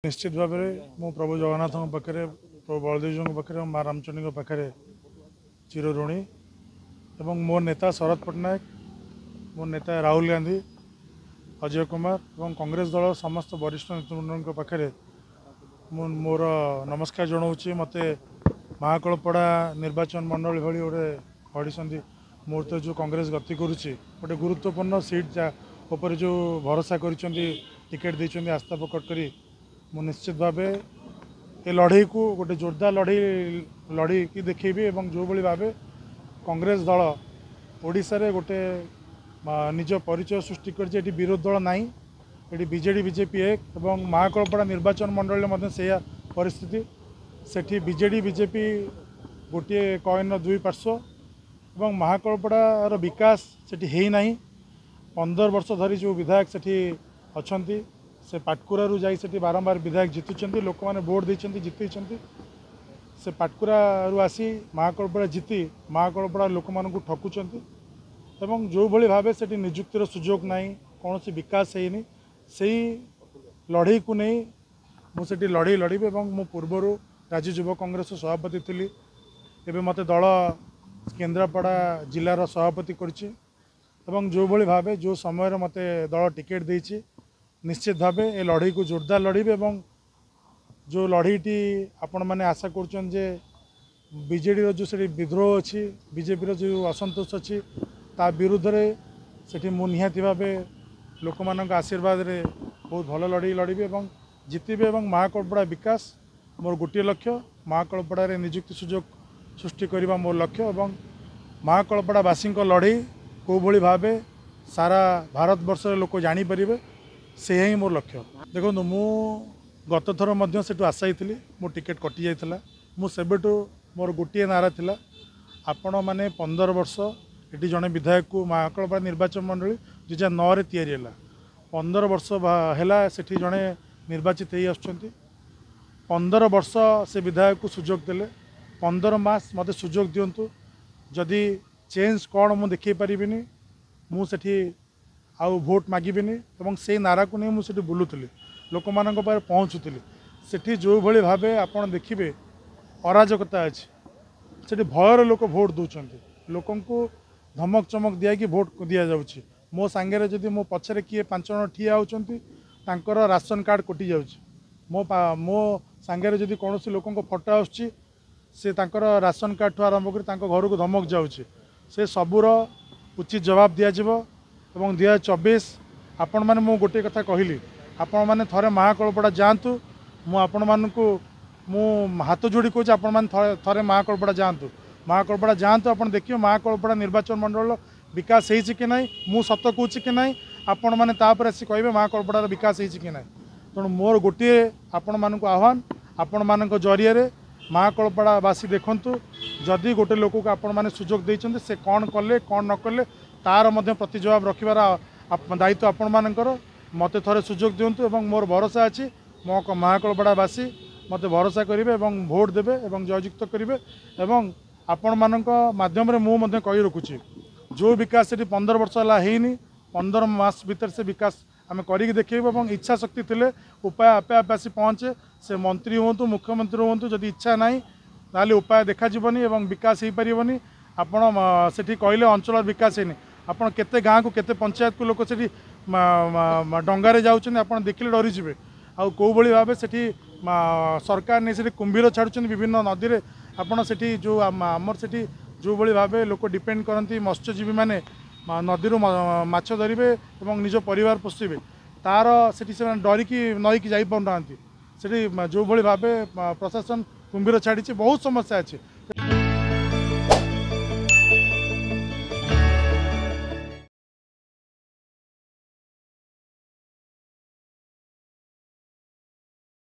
निश्चित भाव में मु प्रभु जगन्नाथ पाखे प्रभु बलदेव पाखे माँ रामचंडी पाखे चिर ऋणी एवं मो नेता शरद पट्टनायक मो नेता राहुल गांधी अजय कुमार और कांग्रेस दल समस्त वरिष्ठ नेतृवृंद पाखे मोर नमस्कार जनाऊँगी। मत महाकलपड़ा निर्वाचन मंडल भली गोटे गढ़ी मुहूर्त जो कांग्रेस गति करुच्ची गोटे गुरुत्वपूर्ण सीट उपर जो भरोसा कर टिकेट देते आस्था प्रकट करी मु निश्चित भाव ए लड़ई को गोटे जोरदार लड़ई की देखेबी एवं जो भली भाव कांग्रेस दल ओडिशा रे गोटे निज परिचय सृष्टि कर विरोध दल ना ये बीजेडी बीजेपी एक एवं महाकलपड़ा निर्वाचन मंडल में से परिस्थिति सेठी बीजेडी बीजेपी गोटे कॉइन दुई पार्श्व एवं महाकलपड़ार विकास सेठी है ना 15 वर्ष धरी जो विधायक सेठी अछंती से पाटकुरारू जाई सेठी बारंबार विधायक जीतुंट लोक मैंने भोट देते जीत से पाटकुरारू आसी महाकलपड़ा जीति महाकलपड़ा लोक मानू ठकुंट एवं जो भली भाव से निजुक्तिर सुजोग ना कौन विकास है से लड़ई को नहीं मुझे लड़ई लड़ी एवं मु पूर्वर राज्य युव कांग्रेस सभापति थी एवं मत दल केन्द्रापड़ा जिलार सभापति करछि एवं जो भली भाव जो समय मत दल टिकेट देछि निश्चित भाव ए लड़ई को जोरदार लड़ी एवं जो लड़ईटी आपण मैंने आशा कर बीजेडी जो से विद्रोह अच्छी बीजेपी जो असंतोष अच्छी ता विरुद्ध रे सेठी मु निहाती भाव लोक मान आशीर्वाद रे बहुत भल लड़ई लड़ी एवं जीतबे एवं महाकलपड़ा विकास मोर गोटे लक्ष्य महाकलपड़ा रे निजुक्ति सुजोग सृष्टि करने मोर लक्ष्य एवं महाकलपड़ावासी लड़ई कौ भली भाव सारा भारत वर्ष लोक जानीपर से ही मोर लक्ष्य। देखो मु गत थर मध्य से आशायी थी मो टिकेट कटि जाइथिला मु सेबेटू मोर गोटे नारा थिला आपण माने 15 वर्ष ये जड़े विधायक को महाकलपड़ा निर्वाचन मंडली 2009 तैयारी है 15 वर्ष है से जड़े निर्वाचित हो 15 वर्ष से विधायक को सुजोग देले 15 मास मत सुजोग दिंतु जदि चेंज कौन मुझे देखी पारिनी मुझे आउ भोट मागिबिनी एवं से नारा को नहीं मुझे बुलूली लोक मान पहुँचुली सेठी जो भली भाव आप देखिए अराजकता अच्छी से भयर लोक भोट दौरान लोक धमक चमक दिया भोट दि जाऊँगी मो सांगे जदि मो पछरे किए 5 जन ठिया होचंती तांकर राशन कार्ड कटि जाउछि मो सांगे जदि कौन लोक फटो आसुछि से तांकर राशन कार्ड ठू आरंभ कर घर को धमक जाउछि से सबूर उचित जवाब दिज्व एवं 2024 आपण मैंने मु गोटे कथा कहली आपण मैंने थरे महाकलपड़ा जातु मु हाथ जोड़ी कहूँ आपण मैंने थरे महाकलपड़ा जातु महाकलपड़ा जातु आप देखिए महाकलपड़ा निर्वाचन मंडल विकास होती कि ना मु सत कहूँ कि ना आपण मैंने आसी कहे महाकलपड़ार विकास होती कि ना तेणु मोर गोटे आपण मानक आह्वान आपण मान जरिए महाकलपड़ावासी देखु जदि गोटे लोक को आपण मैंने सुजोग देते से कौन कले कौन न कले तार प्रति जवाब रखार दायित्व आपण मानकर मत थे सुजोग दिंतु एवं मोर भरोसा अच्छी मो महाकलपड़ावासी मत भरोसा करेंगे एवं भोट देवे एवं जययुक्त करेंगे एवं आपण मानक माध्यम मुझे कही रखुची जो विकास से 15 वर्ष है 15 मास भीतर से विकास आम कर देखिए इच्छा शक्ति थे उपाय आपे आपे आसी पहुँचे से मंत्री हूँ मुख्यमंत्री हूँ जदि इच्छा ना ताले उपाय देखाजीवनी एवं विकास हो पारनी आपण से कहले अंचल विकास है आपड़ केते गाँव को केते पंचायत को लोक से डंगारे जाऊँ आप देखिले डरीजे आउ कौ भली भाव से सरकार नहीं से कुंभीर छाड़ुं विभिन्न नदी में आपड़ से जो आमर से जो भली भाव लोक डिपेंड करती मत्स्यजीवी मैंने नदी माछ धरवे और निज परिवार पोषिबे तार से डरिकी नईकी जापार से जो भली भाव प्रशासन कुंभीर छाड़ी बहुत समस्या अच्छी।